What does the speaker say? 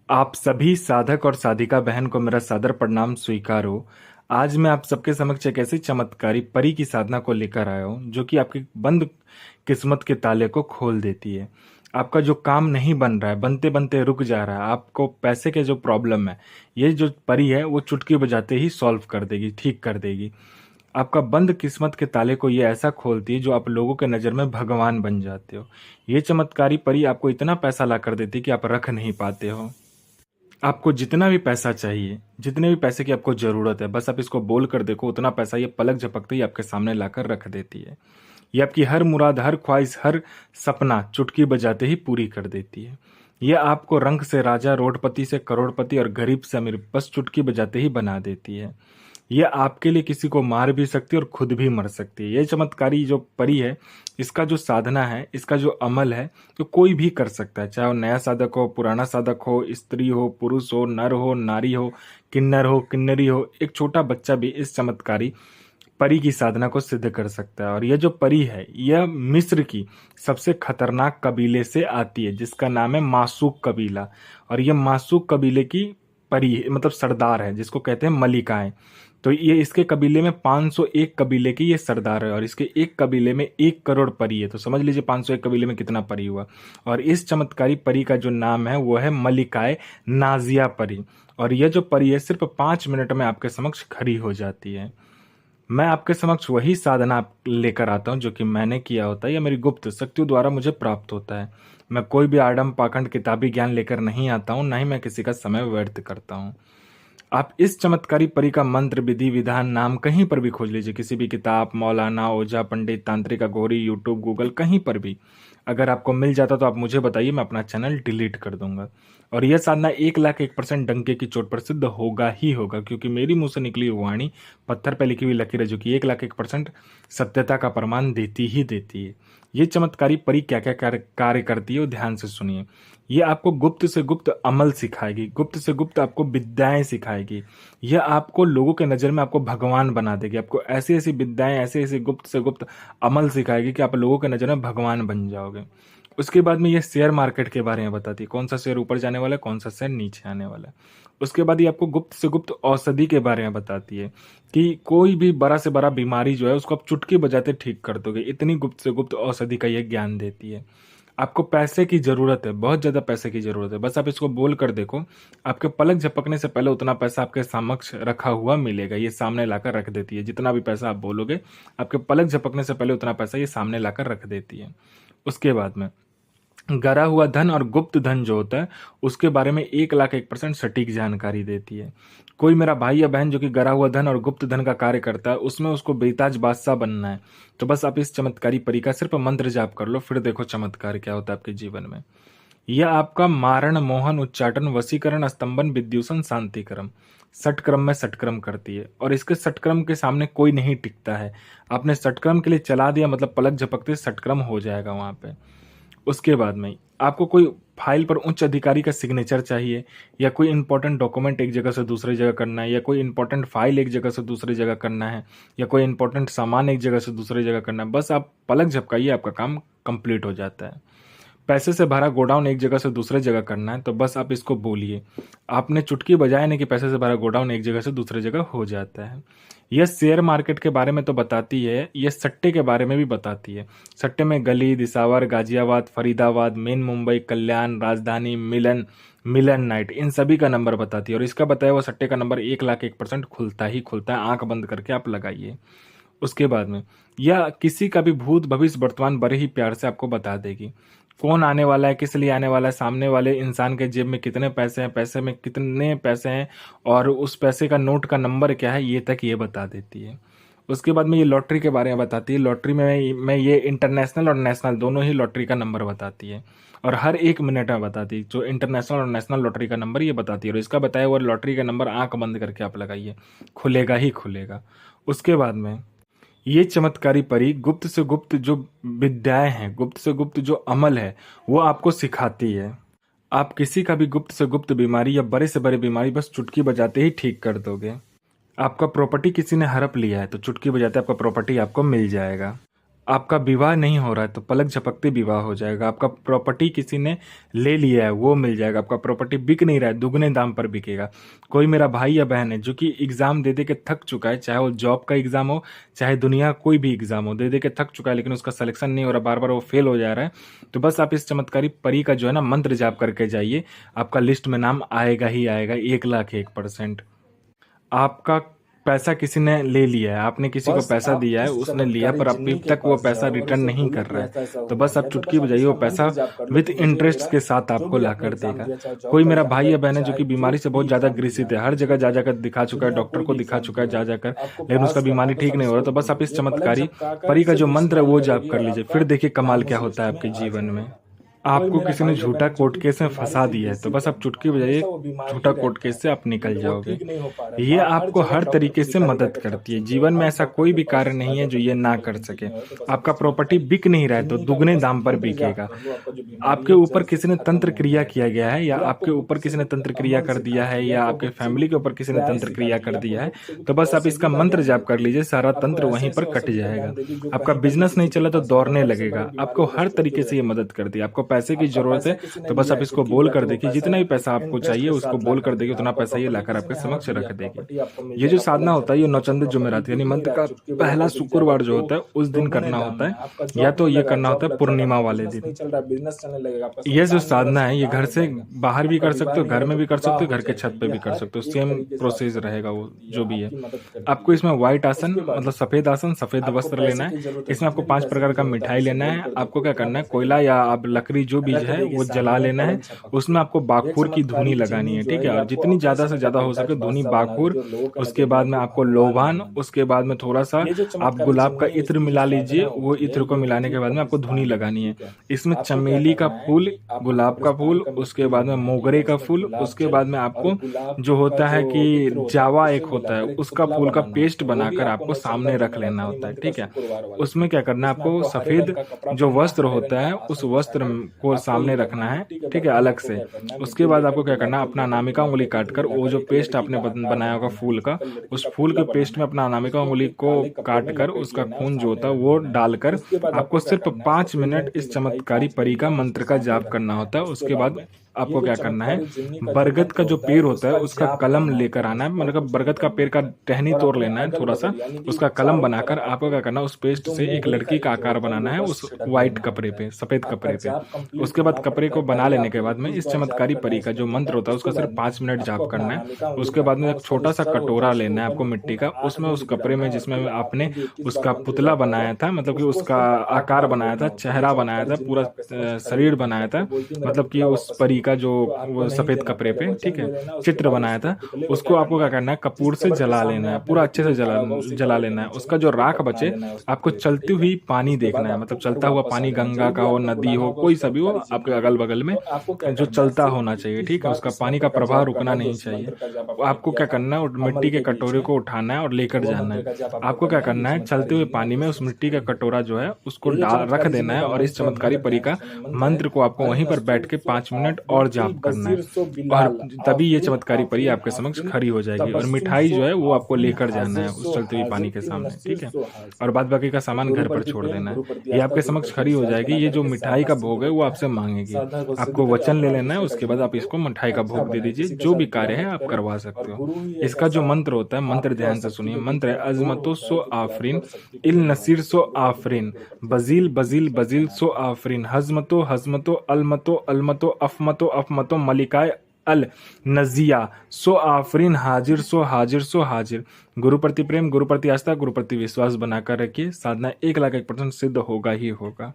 आप सभी साधक और साधिका बहन को मेरा सादर प्रणाम स्वीकार हो। आज मैं आप सबके समक्ष एक ऐसी चमत्कारी परी की साधना को लेकर आया हूँ जो कि आपकी बंद किस्मत के ताले को खोल देती है। आपका जो काम नहीं बन रहा है, बनते बनते रुक जा रहा है, आपको पैसे के जो प्रॉब्लम है, ये जो परी है वो चुटकी बजाते ही सॉल्व कर देगी, ठीक कर देगी। आपका बंद किस्मत के ताले को ये ऐसा खोलती है जो आप लोगों के नज़र में भगवान बन जाते हो। ये चमत्कारी परी आपको इतना पैसा ला कर देती है कि आप रख नहीं पाते हो। आपको जितना भी पैसा चाहिए, जितने भी पैसे की आपको ज़रूरत है, बस आप इसको बोल कर देखो, उतना पैसा ये पलक झपकते ही आपके सामने लाकर रख देती है। ये आपकी हर मुराद, हर ख्वाहिश, हर सपना चुटकी बजाते ही पूरी कर देती है। ये आपको रंक से राजा, रोडपति से करोड़पति और गरीब से अमीर बस चुटकी बजाते ही बना देती है। ये आपके लिए किसी को मार भी सकती है और खुद भी मर सकती है। ये चमत्कारी जो परी है, इसका जो साधना है, इसका जो अमल है, तो कोई भी कर सकता है। चाहे वो नया साधक हो, पुराना साधक हो, स्त्री हो, पुरुष हो, नर हो, नारी हो, किन्नर हो, किन्नरी हो, एक छोटा बच्चा भी इस चमत्कारी परी की साधना को सिद्ध कर सकता है। और यह जो परी है, यह मिस्र की सबसे खतरनाक कबीले से आती है जिसका नाम है मासूक कबीला। और यह मासूक कबीले की परी मतलब सरदार है, जिसको कहते हैं मलिकाएं। तो ये इसके कबीले में 501 कबीले की ये सरदार है और इसके एक कबीले में 1 करोड़ परी है। तो समझ लीजिए 501 कबीले में कितना परी हुआ। और इस चमत्कारी परी का जो नाम है वो है मलिकाए नाजिया परी। और यह जो परी है सिर्फ 5 मिनट में आपके समक्ष खड़ी हो जाती है। मैं आपके समक्ष वही साधना लेकर आता हूँ जो कि मैंने किया होता है या मेरी गुप्त शक्तियों द्वारा मुझे प्राप्त होता है। मैं कोई भी आडम पाखंड किताबी ज्ञान लेकर नहीं आता हूँ, ना ही मैं किसी का समय व्यर्थ करता हूँ। आप इस चमत्कारी परी का मंत्र, विधि, विधान, नाम कहीं पर भी खोज लीजिए, किसी भी किताब, मौलाना, ओझा, पंडित, तांत्रिक, अघोरी, यूट्यूब, गूगल, कहीं पर भी अगर आपको मिल जाता तो आप मुझे बताइए, मैं अपना चैनल डिलीट कर दूंगा। और यह साधना 1,01% डंके की चोट पर सिद्ध होगा ही होगा, क्योंकि मेरी मुंह से निकली हुई वाणी पत्थर पर लिखी हुई लकीर है जो कि 1,01% सत्यता का प्रमाण देती ही देती है। ये चमत्कारी परी क्या क्या कार्य करती है वो ध्यान से सुनिए। ये आपको गुप्त से गुप्त अमल सिखाएगी, गुप्त से गुप्त आपको विद्याएं सिखाएगी। यह आपको लोगों के नज़र में आपको भगवान बना देगी। आपको ऐसी ऐसी विद्याएं, ऐसे ऐसे गुप्त से गुप्त अमल सिखाएगी कि आप लोगों के नज़र में भगवान बन जाओगे। उसके बाद में ये शेयर मार्केट के बारे में बताती है, कौन सा शेयर ऊपर जाने वाला है, कौन सा शेयर नीचे आने वाला है। उसके बाद ये आपको गुप्त से गुप्त औषधि के बारे में बताती है कि कोई भी बड़ा से बड़ा बीमारी जो है उसको आप चुटकी बजाते ठीक कर दोगे। इतनी गुप्त से गुप्त औषधि का ये ज्ञान देती है। आपको पैसे की ज़रूरत है, बहुत ज़्यादा पैसे की ज़रूरत है, बस आप इसको बोल कर देखो, आपके पलक झपकने से पहले उतना पैसा आपके समक्ष रखा हुआ मिलेगा। ये सामने लाकर रख देती है। जितना भी पैसा आप बोलोगे, आपके पलक झपकने से पहले उतना पैसा ये सामने लाकर रख देती है। उसके बाद में गरा हुआ धन और गुप्त धन जो होता है उसके बारे में 1,01% सटीक जानकारी देती है। कोई मेरा भाई या बहन जो कि गरा हुआ धन और गुप्त धन का कार्य करता है, उसमें उसको बेताज बादशाह बनना है, तो बस आप इस चमत्कारी परी का सिर्फ मंत्र जाप कर लो, फिर देखो चमत्कार क्या होता है आपके जीवन में। यह आपका मारण, मोहन, उच्चाटन, वशीकरण, स्तंभन, विद्यूषण, शांतिक्रम, षटक्रम में षटक्रम करती है। और इसके षटक्रम के सामने कोई नहीं टिकता है। आपने षटक्रम के लिए चला दिया मतलब पलक झपकते षटक्रम हो जाएगा वहां पे। उसके बाद में आपको कोई फाइल पर उच्च अधिकारी का सिग्नेचर चाहिए, या कोई इंपॉर्टेंट डॉक्यूमेंट एक जगह से दूसरी जगह करना है, या कोई इंपॉर्टेंट फाइल एक जगह से दूसरी जगह करना है, या कोई इंपॉर्टेंट सामान एक जगह से दूसरी जगह करना है, बस आप पलक झपकाइए, आपका काम कंप्लीट हो जाता है। पैसे से भरा गोडाउन एक जगह से दूसरे जगह करना है, तो बस आप इसको बोलिए, आपने चुटकी बजाए नहीं कि पैसे से भरा गोडाउन एक जगह से दूसरे जगह हो जाता है। यह शेयर मार्केट के बारे में तो बताती है, यह सट्टे के बारे में भी बताती है। सट्टे में गली, दिसावर, गाजियाबाद, फरीदाबाद, मेन मुंबई, कल्याण, राजधानी, मिलन, मिलन नाइट, इन सभी का नंबर बताती है। और इसका बताया हुआ सट्टे का नंबर 1,01% खुलता ही खुलता है। आंख बंद करके आप लगाइए। उसके बाद में यह किसी का भी भूत, भविष्य, वर्तमान बड़े ही प्यार से आपको बता देगी। कौन आने वाला है, किस लिए आने वाला है, सामने वाले इंसान के जेब में कितने पैसे हैं, पैसे में कितने पैसे हैं, और उस पैसे का नोट का नंबर क्या है, ये तक ये बता देती है। उसके बाद में ये लॉटरी के बारे में बताती है। लॉटरी में ये इंटरनेशनल और नेशनल दोनों ही लॉटरी का नंबर बताती है, और हर 1 मिनट में बताती है। जो इंटरनेशनल और नेशनल लॉटरी का नंबर ये बताती है, और इसका बताया हुआ लॉटरी का नंबर आंख बंद करके आप लगाइए, खुलेगा ही खुलेगा। उसके बाद में ये चमत्कारी परी गुप्त से गुप्त जो विद्याएं हैं, गुप्त से गुप्त जो अमल है, वो आपको सिखाती है। आप किसी का भी गुप्त से गुप्त बीमारी या बड़े से बड़े बीमारी बस चुटकी बजाते ही ठीक कर दोगे। आपका प्रॉपर्टी किसी ने हड़प लिया है तो चुटकी बजाते आपका प्रॉपर्टी आपको मिल जाएगा। आपका विवाह नहीं हो रहा है तो पलक झपकते विवाह हो जाएगा। आपका प्रॉपर्टी किसी ने ले लिया है वो मिल जाएगा। आपका प्रॉपर्टी बिक नहीं रहा है, दुगने दाम पर बिकेगा। कोई मेरा भाई या बहन है जो कि एग्जाम दे दे के थक चुका है, चाहे वो जॉब का एग्जाम हो, चाहे दुनिया कोई भी एग्जाम हो, दे दे के थक चुका है लेकिन उसका सिलेक्शन नहीं हो रहा, बार बार वो फेल हो जा रहा है, तो बस आप इस चमत्कारी परी का जो है ना मंत्र जाप करके जाइए, आपका लिस्ट में नाम आएगा ही आएगा 1,01,000%। आपका पैसा किसी ने ले लिया है, आपने किसी को पैसा दिया है, उसने लिया, पर अभी तक वो पैसा रिटर्न नहीं कर रहा है, तो बस आप चुटकी बजाइए, वो पैसा विद इंटरेस्ट के साथ आपको ला कर देगा। कोई मेरा भाई या बहन है जो कि बीमारी से बहुत ज्यादा ग्रसित है, हर जगह जा जाकर दिखा चुका है, डॉक्टर को दिखा चुका है जा जाकर, लेकिन उसका बीमारी ठीक नहीं हो रहा, तो बस आप इस चमत्कारी परी का जो मंत्र है वो जाप कर लीजिए, फिर देखिए कमाल क्या होता है आपके जीवन में। आपको किसी ने झूठा कोर्ट केस में फंसा दिया है, तो बस आप चुटकी बजाइए, झूठा कोर्ट केस से आप निकल जाओगे। ये आपको हर तरीके से मदद करती है। जीवन में ऐसा कोई भी कार्य नहीं है जो ये ना कर सके। आपका प्रॉपर्टी बिक नहीं रहा है तो दुगने दाम पर बिकेगा। आपके ऊपर किसी ने तंत्र क्रिया किया गया है, या आपके ऊपर किसी ने तंत्र क्रिया कर दिया है, या आपके फैमिली के ऊपर किसी ने तंत्र क्रिया कर दिया है, तो बस आप इसका मंत्र जाप कर लीजिए, सारा तंत्र वहीं पर कट जाएगा। आपका बिजनेस नहीं चला तो दौड़ने लगेगा। आपको हर तरीके से ये मदद करती है। आपको पैसे की जरूरत है तो बस आप इसको बोल कर देखिए, जितना भी पैसा आपको चाहिए उसको बोल कर देखिए, उतना पैसा ये लाकर आपके समक्ष रख देगी। ये जो साधना होता है ये नौचंद जुमेरात यानी मंथ का पहला शुक्रवार जो होता है उस दिन करना होता है, या तो ये करना होता है पूर्णिमा वाले दिन। ये जो साधना है ये घर से बाहर भी कर सकते हो, घर में भी कर सकते हो, घर के छत पे भी कर सकते हो, सेम प्रोसेस रहेगा वो जो भी है। आपको इसमें व्हाइट आसन मतलब सफेद आसन, सफेद वस्त्र लेना है। इसमें आपको 5 प्रकार का मिठाई लेना है। आपको क्या करना है, कोयला या आप लकड़ी जो भी है वो जला लेना है। उसमें आपको बाखूर की धुनी लगानी है, ठीक है, और जितनी ज्यादा से ज्यादा हो सके धुनी बाखूर। उसके बाद में आपको लोबान, उसके बाद में थोड़ा सा आप गुलाब का इत्र मिला लीजिए, वो इत्र को मिलाने के बाद में आपको धुनी लगानी है। इसमें चमेली का फूल, गुलाब का फूल, उसके बाद में मोगरे का फूल, उसके बाद में आपको जो होता है कि जावा एक होता है उसका फूल का पेस्ट बनाकर आपको सामने रख लेना होता है, ठीक है। उसमें क्या करना है, आपको सफेद जो वस्त्र होता है उस वस्त्र को सामने रखना है, ठीक है, अलग से। उसके बाद आपको क्या करना है, अपना अनामिका उंगली काटकर वो जो पेस्ट आपने बनाया होगा फूल का, उस फूल के पेस्ट में अपना अनामिका उंगली को काटकर उसका खून जो होता है वो डालकर आपको सिर्फ 5 मिनट इस चमत्कारी परी का मंत्र का जाप करना होता है। उसके बाद आपको क्या करना है, बरगद का जो पेड़ होता है उसका कलम लेकर आना है, मतलब बरगद का पेड़ का टहनी तोड़ लेना है थोड़ा सा, उसका कलम बनाकर आपको क्या करना है, उस पेस्ट से एक लड़की का आकार बनाना है उस व्हाइट कपड़े पे, सफेद कपड़े पे। उसके बाद कपड़े को बना लेने के बाद में इस चमत्कारी परी का जो मंत्र होता है उसका सिर्फ 5 मिनट जाप करना है। उसके बाद में एक छोटा सा कटोरा लेना है आपको मिट्टी का, उसमें उस कपड़े में जिसमें आपने उसका पुतला बनाया था, मतलब कि उसका आकार बनाया था, चेहरा बनाया था, पूरा शरीर बनाया था, मतलब कि उस परी का जो वो सफेद कपड़े पे, ठीक है, चित्र बनाया था, उसको आपको क्या करना है, कपूर से जला लेना है, पूरा अच्छे से जला लेना है। उसका जो राख बचे आपको चलती हुई पानी देखना है, मतलब चलता हुआ पानी, गंगा का हो, नदी हो, कोई सा भी हो, आपके अगल बगल में जो चलता होना चाहिए, ठीक है, उसका पानी का प्रवाह रुकना नहीं चाहिए। आपको क्या करना है, मिट्टी के कटोरे को उठाना है और लेकर जाना है। आपको क्या करना है, चलते हुए पानी में उस मिट्टी का कटोरा जो है उसको रख देना है, और इस चमत्कारी परी का मंत्र को आपको वहीं पर बैठ के 5 मिनट और जाप करना है, और तभी ये चमत्कारी परी आपके समक्ष खड़ी हो जाएगी। और मिठाई जो है वो आपको लेकर जाना है उस चलते हुए पानी के सामने, ठीक है, और बाद बाकी का सामान घर पर छोड़ देना है। ये आपके समक्ष खड़ी हो जाएगी। ये जो मिठाई का भोग है वो आपसे मांगेगी, आपको वचन ले लेना है, उसके बाद आप इसको मिठाई का भोग दे दीजिए। जो भी कार्य है आप करवा सकते हो। इसका जो मंत्र होता है, मंत्र ध्यान से सुनिए। मंत्र है अजमतो सो आफरीन, इल नसीर सो आफरीन, बजील बजील बजील सो आफरीन, हजमतो हजमतो अलमतो अलमतो अफमतो अफमतो मलिकाए अल नजिया सो आफरीन, हाजिर सो हाजिर सो हाजिर। गुरु प्रति प्रेम, गुरु प्रति आस्था, गुरु प्रति विश्वास बनाकर रखिए। साधना 1,01,000% सिद्ध होगा ही होगा।